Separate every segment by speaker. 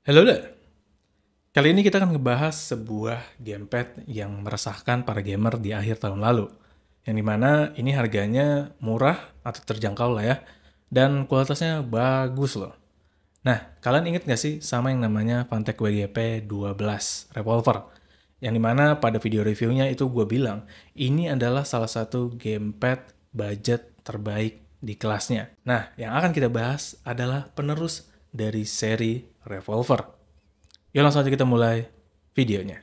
Speaker 1: Halo there. Kali ini kita akan ngebahas sebuah gamepad yang meresahkan para gamer di akhir tahun lalu. Yang dimana ini harganya murah atau terjangkau lah ya. Dan kualitasnya bagus loh. Nah, kalian inget gak sih sama yang namanya Fanatec WGP 12 Revolver? Yang dimana pada video reviewnya itu gue bilang, ini adalah salah satu gamepad budget terbaik di kelasnya. Nah, yang akan kita bahas adalah penerus dari seri Revolver. Yuk langsung aja kita mulai videonya.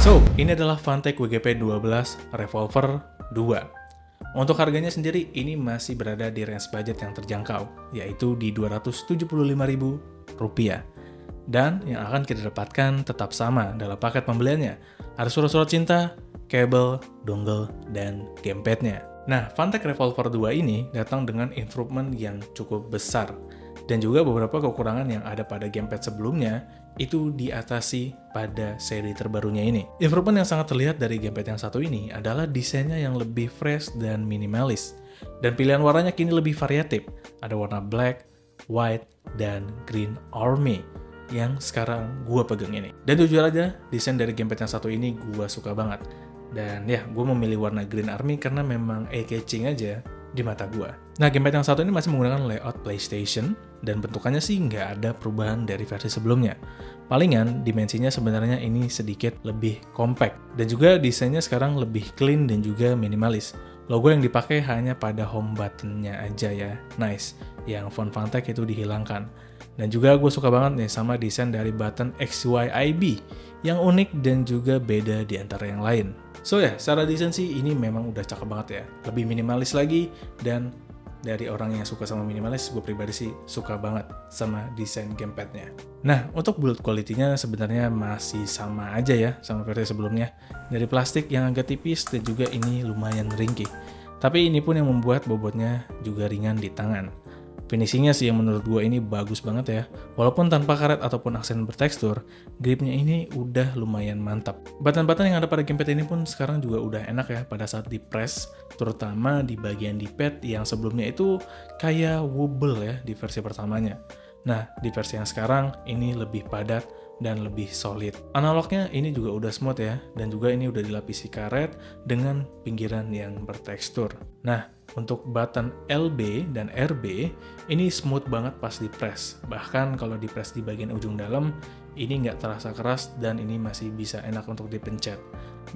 Speaker 1: So, ini adalah Fanatec WGP 12 Revolver 2. Untuk harganya sendiri, ini masih berada di range budget yang terjangkau, yaitu di Rp275.000. Dan yang akan kita dapatkan tetap sama dalam paket pembeliannya. Ada surat-surat cinta, kabel, dongle, dan gamepadnya. Nah, Fanatec Revolver 2 ini datang dengan improvement yang cukup besar. Dan juga beberapa kekurangan yang ada pada gamepad sebelumnya itu diatasi pada seri terbarunya ini. Improvement yang sangat terlihat dari gamepad yang satu ini adalah desainnya yang lebih fresh dan minimalis. Dan pilihan warnanya kini lebih variatif. Ada warna black, white, dan green army yang sekarang gue pegang ini. Dan jujur aja, desain dari gamepad yang satu ini gue suka banget. Dan ya, gue memilih warna green army karena memang eye-catching aja di mata gue. Nah, gamepad yang satu ini masih menggunakan layout PlayStation, dan bentukannya sih nggak ada perubahan dari versi sebelumnya. Palingan, dimensinya sebenarnya ini sedikit lebih compact, dan juga desainnya sekarang lebih clean dan juga minimalis. Logo yang dipakai hanya pada home button-nya aja ya, nice. Yang font Fanatec itu dihilangkan. Dan juga gue suka banget nih sama desain dari button XYIB, yang unik dan juga beda di antara yang lain. So ya, secara desain sih ini memang udah cakep banget ya. Lebih minimalis lagi, dan dari orang yang suka sama minimalis, gue pribadi sih suka banget sama desain gamepadnya. Nah, untuk build quality-nya sebenarnya masih sama aja ya sama versi sebelumnya. Dari plastik yang agak tipis dan juga ini lumayan ringkih. Tapi ini pun yang membuat bobotnya juga ringan di tangan. Finishingnya sih yang menurut gue ini bagus banget ya. Walaupun tanpa karet ataupun aksen bertekstur, gripnya ini udah lumayan mantap. Button-button yang ada pada gamepad ini pun sekarang juga udah enak ya pada saat di press, terutama di bagian di pad yang sebelumnya itu kayak wobble ya di versi pertamanya. Nah, di versi yang sekarang ini lebih padat dan lebih solid. Analognya ini juga udah smooth ya, dan juga ini udah dilapisi karet dengan pinggiran yang bertekstur. Nah, untuk button LB dan RB, ini smooth banget pas di press. Bahkan kalau di press di bagian ujung dalam, ini nggak terasa keras dan ini masih bisa enak untuk dipencet.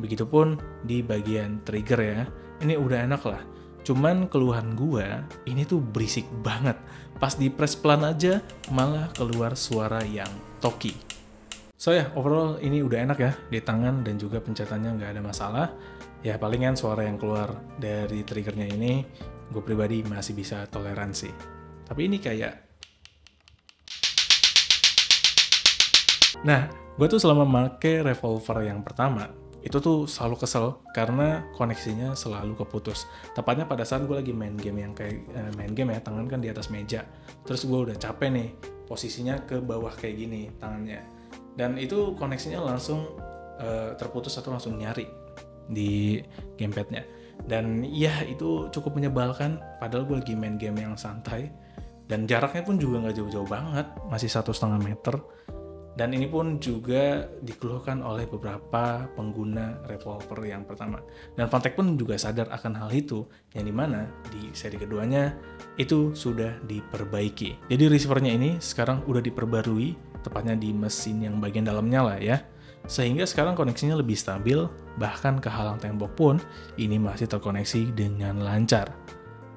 Speaker 1: Begitupun di bagian trigger ya, ini udah enak lah. Cuman keluhan gua, ini tuh berisik banget. Pas di press pelan aja, malah keluar suara yang toki. So ya, overall ini udah enak ya di tangan dan juga pencetannya nggak ada masalah. Ya palingan suara yang keluar dari triggernya ini gue pribadi masih bisa toleransi. Tapi ini kayak... Nah, gue tuh selama make Revolver yang pertama, itu tuh selalu kesel karena koneksinya selalu keputus. Tepatnya pada saat gue lagi main game yang kayak main game ya, tangan kan di atas meja. Terus gue udah capek nih, posisinya ke bawah kayak gini tangannya. Dan itu koneksinya langsung terputus atau langsung nyari di gamepadnya. Dan ya itu cukup menyebalkan, padahal gue lagi main game yang santai. Dan jaraknya pun juga nggak jauh-jauh banget, masih 1,5 meter. Dan ini pun juga dikeluhkan oleh beberapa pengguna Revolver yang pertama. Dan Fanatec pun juga sadar akan hal itu, yang dimana di seri keduanya itu sudah diperbaiki. Jadi receivernya ini sekarang udah diperbarui, tepatnya di mesin yang bagian dalamnya lah ya. Sehingga sekarang koneksinya lebih stabil, bahkan ke halang tembok pun ini masih terkoneksi dengan lancar.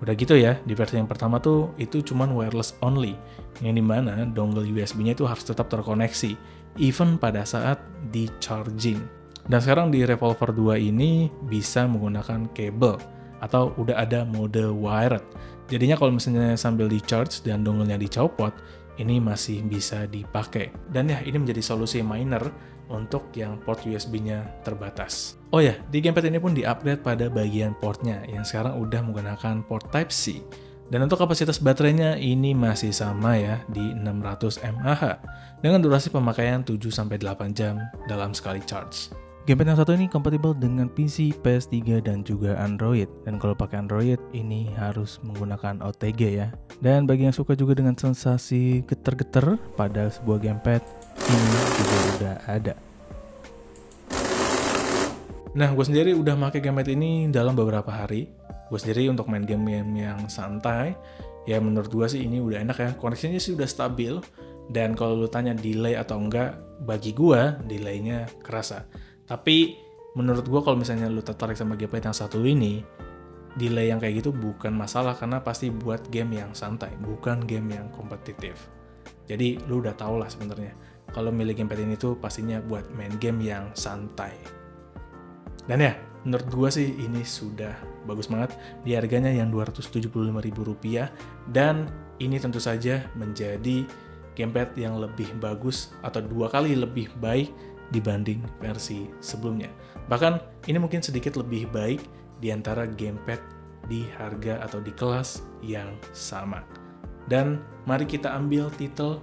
Speaker 1: Udah gitu ya, di versi yang pertama tuh itu cuman wireless only, yang dimana dongle USB-nya itu harus tetap terkoneksi, even pada saat di charging. Dan sekarang di Revolver 2 ini bisa menggunakan kabel, atau udah ada mode wired. Jadinya kalau misalnya sambil di charge dan dongle-nya dicopot, ini masih bisa dipakai. Dan ya, ini menjadi solusi minor untuk yang port USB-nya terbatas. Oh ya, di gamepad ini pun di-upgrade pada bagian portnya yang sekarang udah menggunakan port Type-C. Dan untuk kapasitas baterainya ini masih sama ya, di 600 mAh dengan durasi pemakaian 7-8 jam dalam sekali charge. Gamepad yang satu ini kompatibel dengan PC, PS3, dan juga Android. Dan kalau pakai Android, ini harus menggunakan OTG ya. Dan bagi yang suka juga dengan sensasi getar-getar pada sebuah gamepad, ini juga udah ada. Nah, gue sendiri udah pakai gamepad ini dalam beberapa hari. Gue sendiri untuk main game-game yang santai, ya menurut gue sih ini udah enak ya. Koneksinya sih udah stabil. Dan kalau lu tanya delay atau enggak, bagi gue delaynya kerasa. Tapi menurut gue kalau misalnya lu tertarik sama gamepad yang satu ini, delay yang kayak gitu bukan masalah karena pasti buat game yang santai, bukan game yang kompetitif. Jadi lu udah tau lah sebenarnya kalau milih gamepad ini tuh pastinya buat main game yang santai. Dan ya, menurut gue sih ini sudah bagus banget di harganya yang Rp275.000 dan ini tentu saja menjadi gamepad yang lebih bagus atau 2 kali lebih baik dibanding versi sebelumnya. Bahkan ini mungkin sedikit lebih baik di antara gamepad di harga atau di kelas yang sama. Dan mari kita ambil titel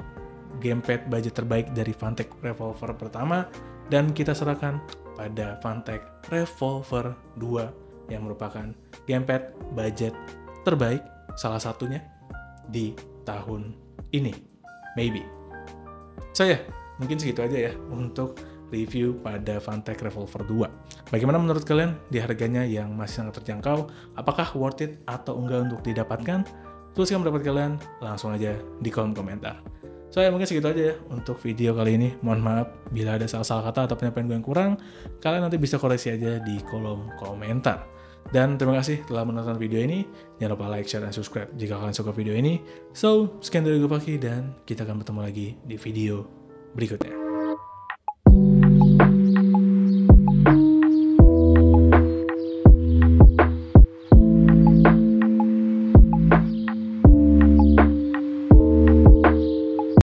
Speaker 1: gamepad budget terbaik dari Funtech Revolver pertama dan kita serahkan pada Funtech Revolver 2 yang merupakan gamepad budget terbaik salah satunya di tahun ini. Maybe. So ya, mungkin segitu aja ya untuk review pada Funtech Revolver 2. Bagaimana menurut kalian di harganya yang masih sangat terjangkau? Apakah worth it atau enggak untuk didapatkan? Tuliskan pendapat kalian langsung aja di kolom komentar. So ya mungkin segitu aja ya untuk video kali ini. Mohon maaf bila ada salah-salah kata atau penyampaian gue yang kurang. Kalian nanti bisa koreksi aja di kolom komentar. Dan terima kasih telah menonton video ini. Jangan lupa like, share, dan subscribe jika kalian suka video ini. So, sekian dari gue Paki dan kita akan bertemu lagi di video berikutnya.